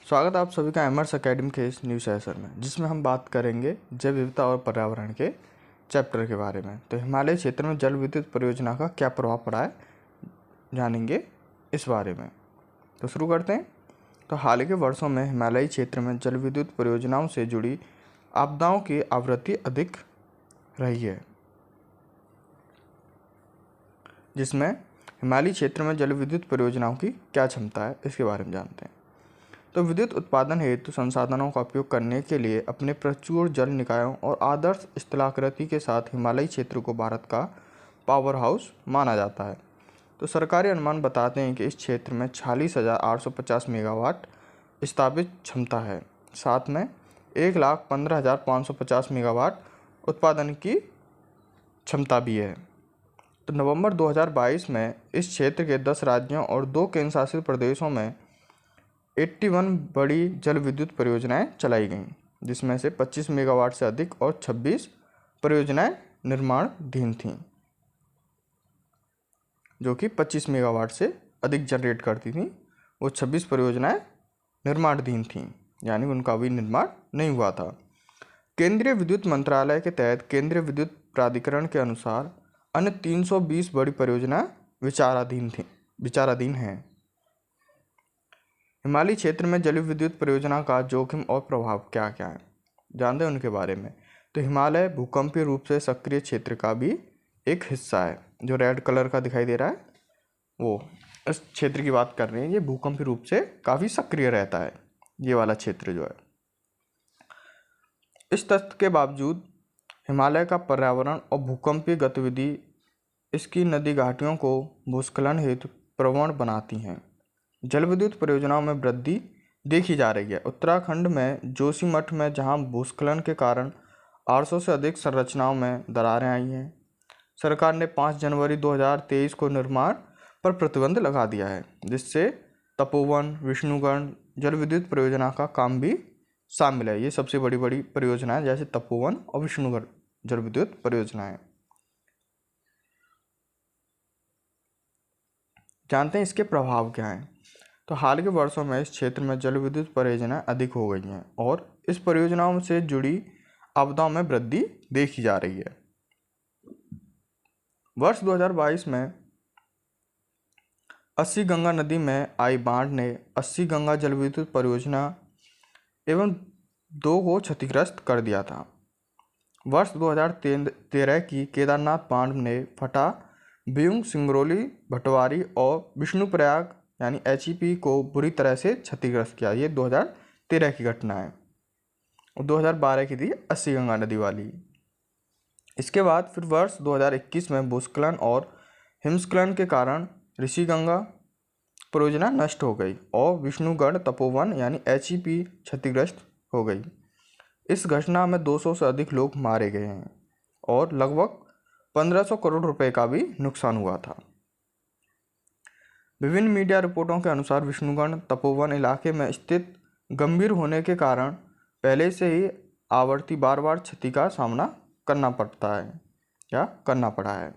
स्वागत है आप सभी का एमर्स एकेडमी के इस न्यू सेशन में, जिसमें हम बात करेंगे जैव विविधता और पर्यावरण के चैप्टर के बारे में। तो हिमालय क्षेत्र में जल विद्युत परियोजना का क्या प्रभाव पड़ा है, जानेंगे इस बारे में। तो शुरू करते हैं। तो हाल के वर्षों में हिमालयी क्षेत्र में जल विद्युत परियोजनाओं से जुड़ी आपदाओं की आवृत्ति अधिक रही है, जिसमें हिमालयी क्षेत्र में जल विद्युत परियोजनाओं की क्या क्षमता है, इसके बारे में जानते हैं। तो विद्युत उत्पादन हेतु संसाधनों का उपयोग करने के लिए अपने प्रचुर जल निकायों और आदर्श स्थलाकृति के साथ हिमालयी क्षेत्र को भारत का पावर हाउस माना जाता है। तो सरकारी अनुमान बताते हैं कि इस क्षेत्र में 46,850 मेगावाट स्थापित क्षमता है, साथ में 1,15,550 मेगावाट उत्पादन की क्षमता भी है। तो नवंबर 2022 में इस क्षेत्र के 10 राज्यों और 2 केंद्र शासित प्रदेशों में 81 बड़ी जल विद्युत परियोजनाएं चलाई गईं, जिसमें से 25 मेगावाट से अधिक और 26 परियोजनाएं निर्माणाधीन थीं, जो कि 25 मेगावाट से अधिक जनरेट करती थीं। वो 26 परियोजनाएं निर्माणाधीन थीं, यानी उनका अभी निर्माण नहीं हुआ था। केंद्रीय विद्युत मंत्रालय के तहत केंद्रीय विद्युत प्राधिकरण के अनुसार अन्य 320 बड़ी परियोजनाएं विचाराधीन हैं। हिमालयी क्षेत्र में जल विद्युत परियोजना का जोखिम और प्रभाव क्या क्या है, जानते हैं उनके बारे में। तो हिमालय भूकंपीय रूप से सक्रिय क्षेत्र का भी एक हिस्सा है। जो रेड कलर का दिखाई दे रहा है, वो इस क्षेत्र की बात कर रहे हैं। ये भूकंपीय रूप से काफ़ी सक्रिय रहता है, ये वाला क्षेत्र जो है। इस तथ्य के बावजूद हिमालय का पर्यावरण और भूकंपीय गतिविधि इसकी नदी घाटियों को भूस्खलन हेतु प्रवण बनाती हैं। जल विद्युत परियोजनाओं में वृद्धि देखी जा रही है। उत्तराखंड में जोशीमठ में जहां भूस्खलन के कारण 800 से अधिक संरचनाओं में दरारें आई हैं, सरकार ने 5 जनवरी 2023 को निर्माण पर प्रतिबंध लगा दिया है, जिससे तपोवन, विष्णुगढ़ जल विद्युत परियोजना का काम भी शामिल है। ये सबसे बड़ी परियोजनाएं जैसे तपोवन और विष्णुगढ़ जल विद्युत परियोजनाएं। जानते हैं इसके प्रभाव क्या हैं। तो हाल के वर्षों में इस क्षेत्र में जल विद्युत परियोजनाएं अधिक हो गई हैं और इस परियोजनाओं से जुड़ी आपदाओं में वृद्धि देखी जा रही है। वर्ष 2022 में 80 गंगा नदी में आई बाढ़ ने 80 गंगा जल विद्युत परियोजना एवं 2 को क्षतिग्रस्त कर दिया था। वर्ष 2013 की केदारनाथ बाढ़ ने फटा ब्यूंग, सिंगरौली, भटवारी और विष्णुप्रयाग यानी HEP को बुरी तरह से क्षतिग्रस्त किया। ये 2013 की घटना है और 2012 की थी 80 गंगा नदी वाली। इसके बाद फिर वर्ष 2021 में भूस्खलन और हिमस्खलन के कारण ऋषिगंगा परियोजना नष्ट हो गई और विष्णुगढ़ तपोवन यानी HEP क्षतिग्रस्त हो गई। इस घटना में 200 से अधिक लोग मारे गए हैं और लगभग 1500 करोड़ रुपए का भी नुकसान हुआ था। विभिन्न मीडिया रिपोर्टों के अनुसार विष्णुगढ़ तपोवन इलाके में स्थित गंभीर होने के कारण पहले से ही आवर्ती बार क्षति का सामना करना पड़ा है।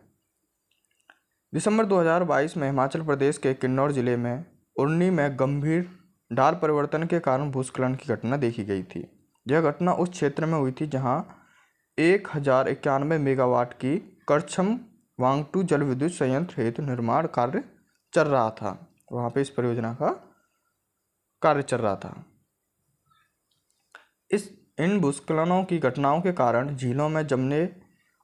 दिसंबर 2022 में हिमाचल प्रदेश के किन्नौर जिले में उरनी में गंभीर ढाल परिवर्तन के कारण भूस्खलन की घटना देखी गई थी। यह घटना उस क्षेत्र में हुई थी जहां 1091 मेगावाट की करछम वांगटू जल विद्युत संयंत्र हेतु निर्माण कार्य चल रहा था। वहाँ पे इस परियोजना का कार्य चल रहा था। इन भूस्खलनों की घटनाओं के कारण झीलों में जमने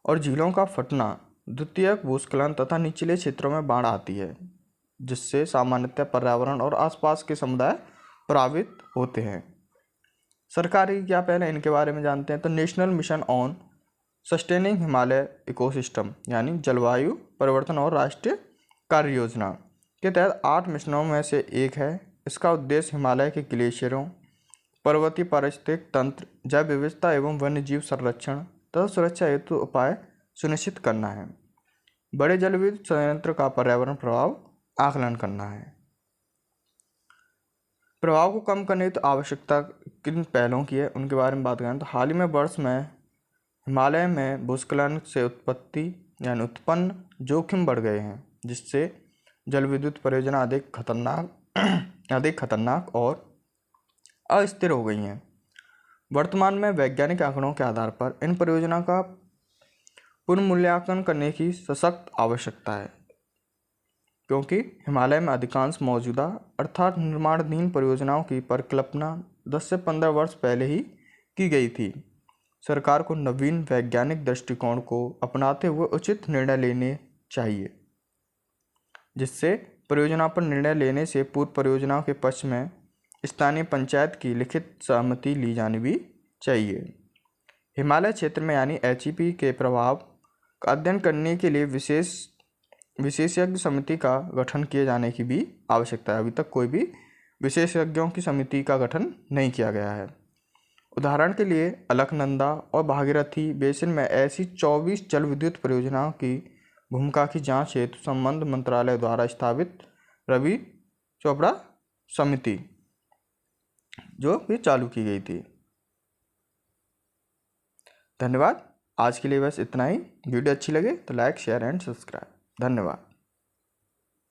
और झीलों का फटना, द्वितीयक भूस्खलन तथा निचले क्षेत्रों में बाढ़ आती है, जिससे सामान्यतः पर्यावरण और आसपास के समुदाय प्रभावित होते हैं। सरकारी क्या पहल है, इनके बारे में जानते हैं। तो national mission on sustaining Himalaya ecosystem यानी जलवायु परिवर्तन और राष्ट्रीय कार्य योजना के तहत 8 मिशनों में से एक है। इसका उद्देश्य हिमालय के ग्लेशियरों, पर्वतीय पारिस्थितिक तंत्र, जैव विविधता एवं वन्यजीव संरक्षण तथा सुरक्षा हेतु उपाय सुनिश्चित करना है। बड़े जल विद्युत संयंत्र का पर्यावरण प्रभाव आकलन करना है। प्रभाव को कम करने की आवश्यकता किन पहलों की है, उनके बारे में बात करें। तो हाल ही में वर्ष में हिमालय में भूस्खलन से उत्पन्न जोखिम बढ़ गए हैं, जिससे जल विद्युत परियोजना अधिक खतरनाक और अस्थिर हो गई हैं। वर्तमान में वैज्ञानिक आंकड़ों के आधार पर इन परियोजनाओं का पुनर्मूल्यांकन करने की सशक्त आवश्यकता है, क्योंकि हिमालय में अधिकांश मौजूदा अर्थात निर्माणाधीन परियोजनाओं की परिकल्पना 10 से 15 वर्ष पहले ही की गई थी। सरकार को नवीन वैज्ञानिक दृष्टिकोण को अपनाते हुए उचित निर्णय लेने चाहिए, जिससे परियोजना पर निर्णय लेने से पूर्व परियोजनाओं के पक्ष में स्थानीय पंचायत की लिखित सहमति ली जानी भी चाहिए। हिमालय क्षेत्र में यानी HEP के प्रभाव का अध्ययन करने के लिए विशेषज्ञ समिति का गठन किए जाने की भी आवश्यकता है। अभी तक कोई भी विशेषज्ञों की समिति का गठन नहीं किया गया है। उदाहरण के लिए अलकनंदा और भागीरथी बेसिन में ऐसी 24 जल विद्युत परियोजनाओं की भूमिका की जांच हेतु संबंध मंत्रालय द्वारा स्थापित रवि चोपड़ा समिति जो भी चालू की गई थी। धन्यवाद। आज के लिए बस इतना ही। वीडियो अच्छी लगे तो लाइक, शेयर एंड सब्सक्राइब। धन्यवाद।